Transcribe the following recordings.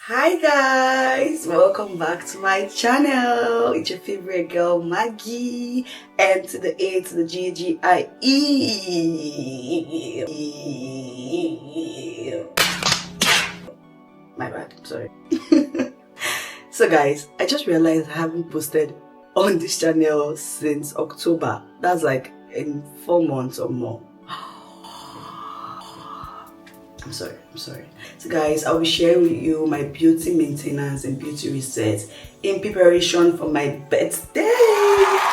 Hi guys, welcome back to my channel. It's your favorite girl Maggie, M to the A to the G G I E. My bad, sorry. So guys, I just realized I haven't posted on this channel since October. That's like in 4 months or more. I'm sorry. So guys, I'll be sharing with you my beauty maintenance and beauty resets in preparation for my birthday.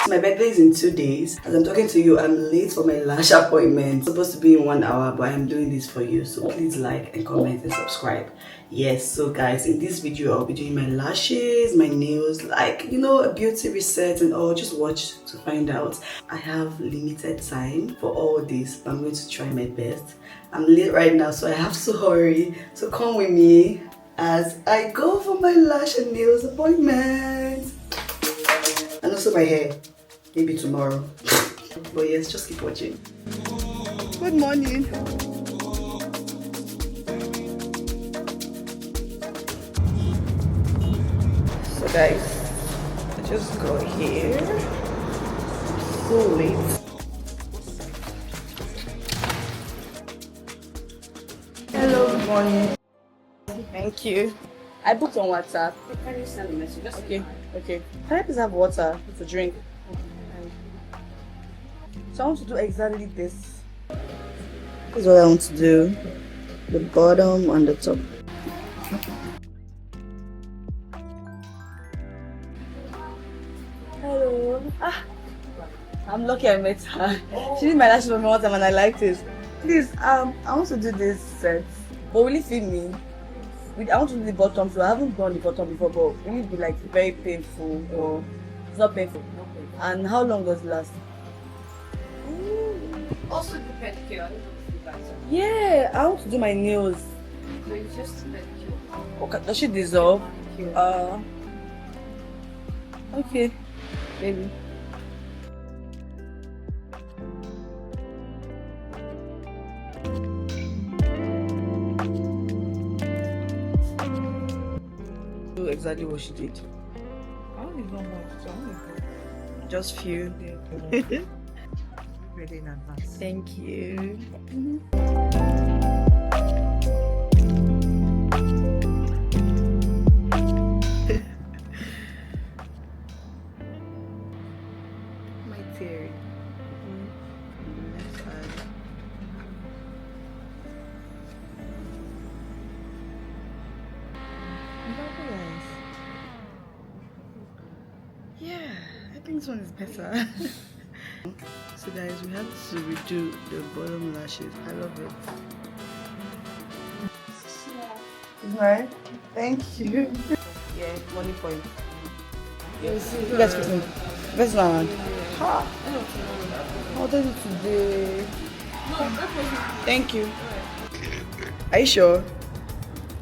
My birthday is in 2 days. As I'm talking to you, I'm late for my lash appointment. It's supposed to be in 1 hour, but I'm doing this for you. So please like and comment and subscribe. Yes, so guys, in this video, I'll be doing my lashes, my nails, like, you know, a beauty reset and all. Just watch to find out. I have limited time for all this, but I'm going to try my best. I'm late right now, so I have to hurry. So come with me as I go for my lash and nails appointment. And also my hair, maybe tomorrow. But yes, just keep watching. Good morning. So guys, I just got here. So late. Hello, good morning. Thank you. I booked on WhatsApp. Can you send a message? Okay. Can I please have water to drink? So I want to do exactly this. This is what I want to do. The bottom and the top. Hello. I'm lucky I met her. She did my lashes for me one time and I liked it. Please, I want to do this set. But will it fit me? I want to do the bottom, so I haven't done the bottom before, but will it be like very painful or it's not painful? No painful. And how long does it last? Also the pedicure. Yeah, I want to do my nails. So it's just pedicure. Okay, does she dissolve? Pedicure. Okay, maybe. Do exactly what she did. I don't even want to. Just few. Ready in advance. Thank you. My theory. Left side. Yeah, I think this one is better. So guys, we have to redo the bottom lashes. I love it. Right? Thank you. Yeah, money point. Yes. You guys fix me. Best now. Ha! I'll do it today. Thank you. Are you sure?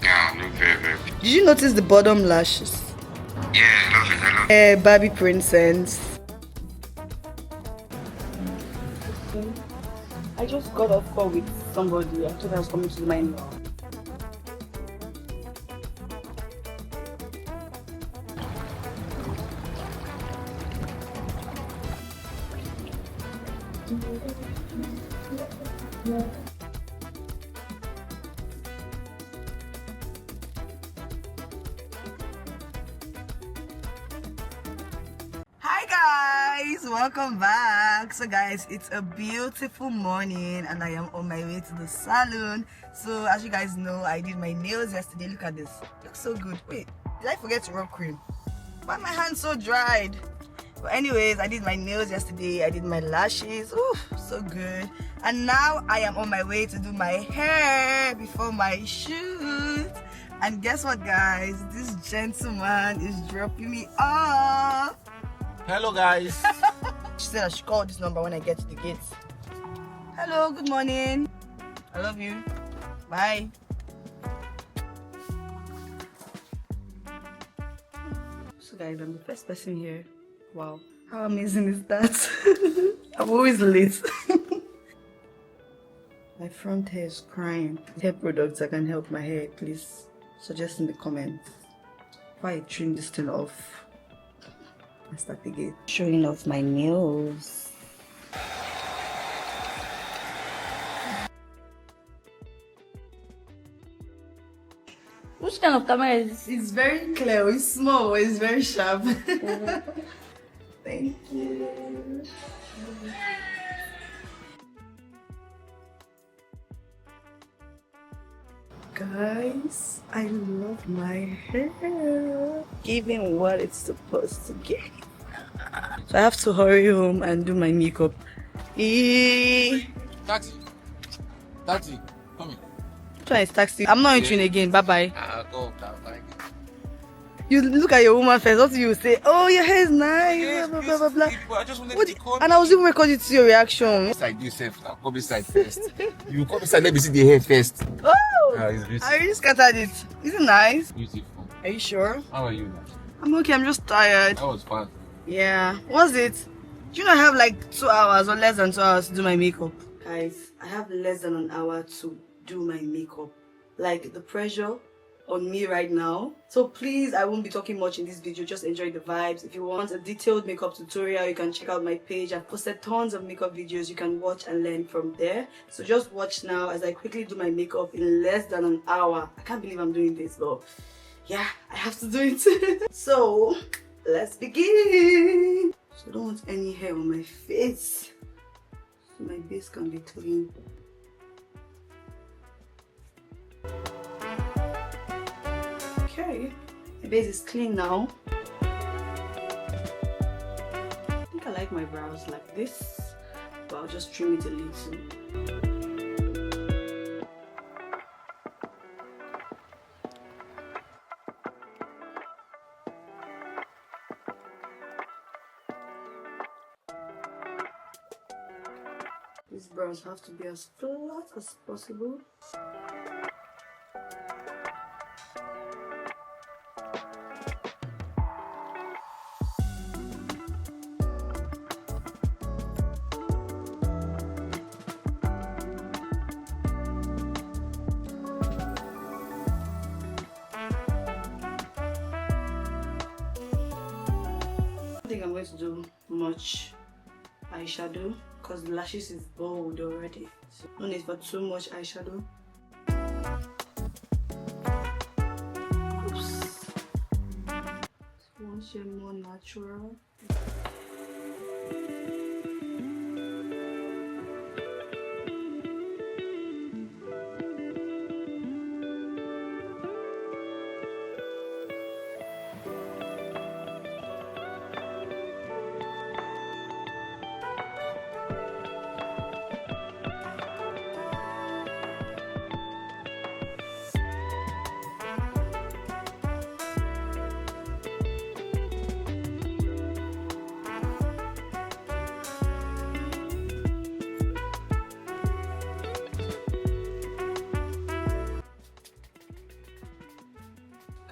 Yeah, look very. Did you notice the bottom lashes? Yeah, I love it. I love it. Barbie princess. I just got off call with somebody. I thought I was coming to do my Hi guys, welcome back. So guys, it's a beautiful morning and I am on my way to the salon. So as you guys know, I did my nails yesterday. Look at this, looks so good. Wait, did I forget to rub cream? Why my hands so dried? But anyways, I did my nails yesterday. I did my lashes. Ooh, so good. And now I am on my way to do my hair before my shoot. And guess what guys, this gentleman is dropping me off. Hello guys. She said I should call this number when I get to the gate. Hello, good morning. I love you. Bye. So guys, I'm the first person here. Wow, how amazing is that? I'm always late. My front hair is crying. Hair products that can help my hair, please suggest in the comments why I trim this thing off. I start again. Showing off my nails. Which kind of camera is this? It's very clear, it's small, it's very sharp. Thank you. Guys, I love my hair. Giving what it's supposed to give. So I have to hurry home and do my makeup. Taxi. Taxi. Come here. Try taxi. I'm not entering again. Bye bye. Go down. Like. You look at your woman first. What do you say? Oh, your hair is nice. Yes, blah blah blah blah. blah. I just wanted What to the- call and I was even recording to your reaction. Inside yourself now. Come inside first. You come inside, let me see the hair first. Oh, It's beautiful. I really scattered it. Is it nice? Beautiful. Are you sure? How are you now? I'm okay. I'm just tired. That was fun. Yeah. What's it? Do you know I have like 2 hours or less than 2 hours to do my makeup? Guys, I have less than an hour to do my makeup. Like the pressure on me right now. So please, I won't be talking much in this video. Just enjoy the vibes. If you want a detailed makeup tutorial, you can check out my page. I've posted tons of makeup videos you can watch and learn from there. So just watch now as I quickly do my makeup in less than an hour. I can't believe I'm doing this, but yeah, I have to do it. So let's begin. So I don't want any hair on my face, so my base can be clean. Okay, my base is clean now. I think I like my brows like this, but I'll just trim it a little. These brows have to be as flat as possible. I think I'm going to do much eyeshadow because the lashes is bold already, so no need for too much eyeshadow. Oops. So one shade more natural.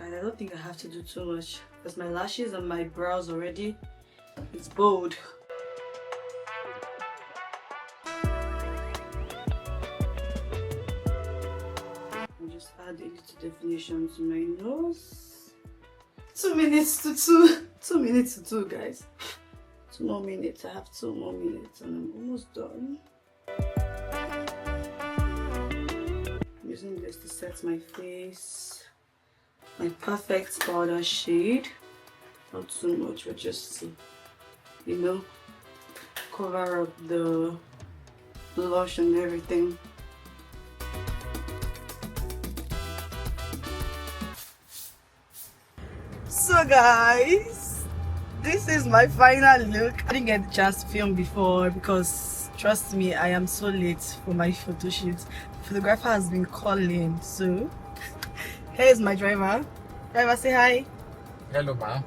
I don't think I have to do too much because my lashes and my brows already, it's bold. I'll just add a little definition to my nose. 2 minutes to 2. 2 minutes to 2, guys. 2 more minutes. I have 2 more minutes and I'm almost done. I'm using this to set my face. My perfect powder shade, not too much, but just to, you know, cover up the blush and everything. So guys, this is my final look. I didn't get the chance to film before because trust me, I am so late for my photo shoot. The photographer has been calling, so here's my driver. Driver, say hi. Hello, ma.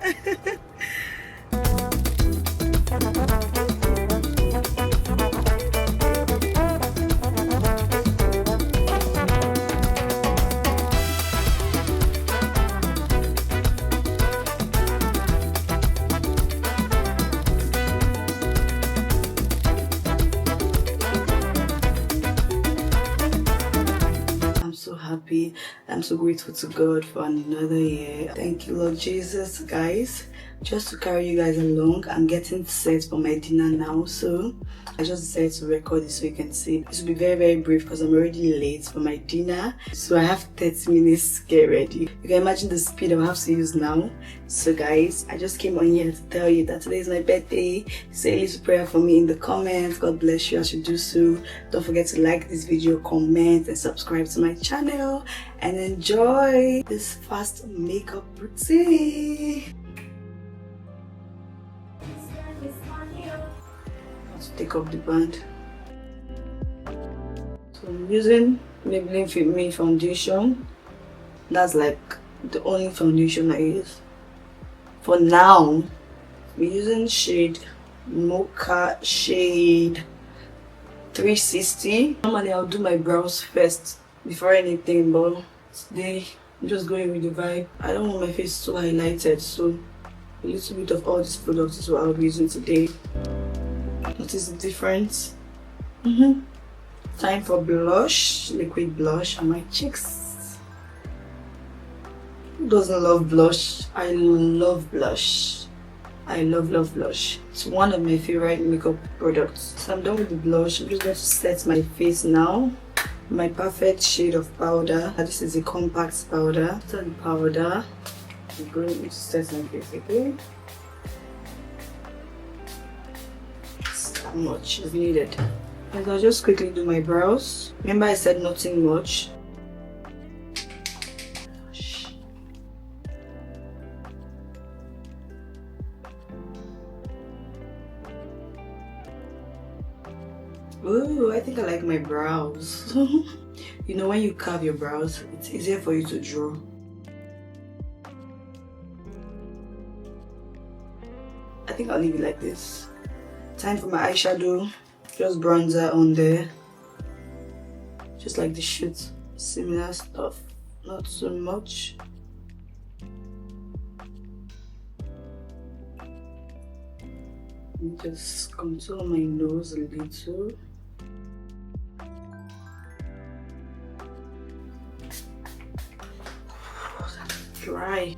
I'm so happy. I'm so grateful to God for another year. Thank you, Lord Jesus, guys. Just to carry you guys along, I'm getting set for my dinner now, so I just decided to record this so you can see. This will be very, very brief because I'm already late for my dinner, so I have 30 minutes to get ready. You can imagine the speed I have to use now. So guys, I just came on here to tell you that today is my birthday. Say a little prayer for me in the comments. God bless you as you do so. Don't forget to like this video, comment, and subscribe to my channel, and enjoy this fast makeup routine. Let's take off the band. So I'm using Maybelline Fit Me foundation. That's like the only foundation I use for now. I'm using shade Mocha shade 360. Normally I'll do my brows first before anything, but today I'm just going with the vibe. I don't want my face so highlighted, so a little bit of all these products is what I'll be using today. Notice the difference. Time for blush, liquid blush on my cheeks. Who doesn't love blush? I love blush. I love blush. It's one of my favorite makeup products. So I'm done with the blush. I'm just going to set my face now. My perfect shade of powder. This is a compact powder. After the powder, I'm going to set my face again. That much is needed. And I'll just quickly do my brows. Remember I said nothing much. Ooh, I think I like my brows. You know, when you curve your brows, it's easier for you to draw. I think I'll leave it like this. Time for my eyeshadow. Just bronzer on there. Just like the shoot. Similar stuff. Not so much. Just contour my nose a little. Dry.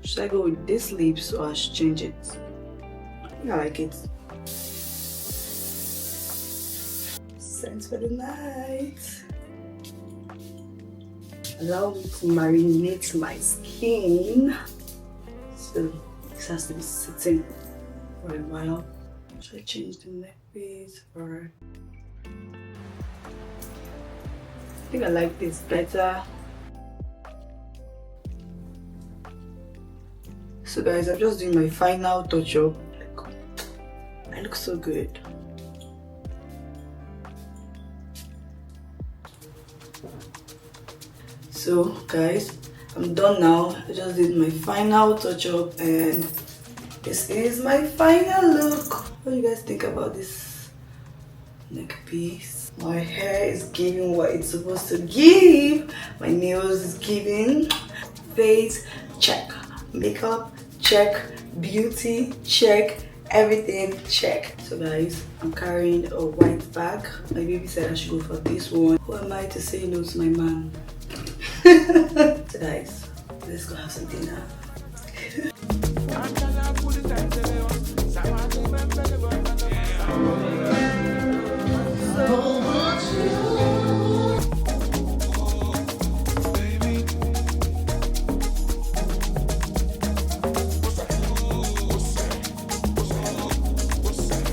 Should I go with this lips or I should change it? I think I like it. Scent for the night. Allow me to marinate my skin. So this has to be sitting for a while. Should I change the neck piece or? I think I like this better. So guys, I'm just doing my final touch up. I look so good. So guys, I'm done now. I just did my final touch up and this is my final look. What do you guys think about this neck piece? My hair is giving what it's supposed to give. My nails is giving. Face check. Makeup check. Beauty check. Everything check. So guys, I'm carrying a white bag. My baby said I should go for this one. Who am I to say no to my man? So guys, let's go have some dinner.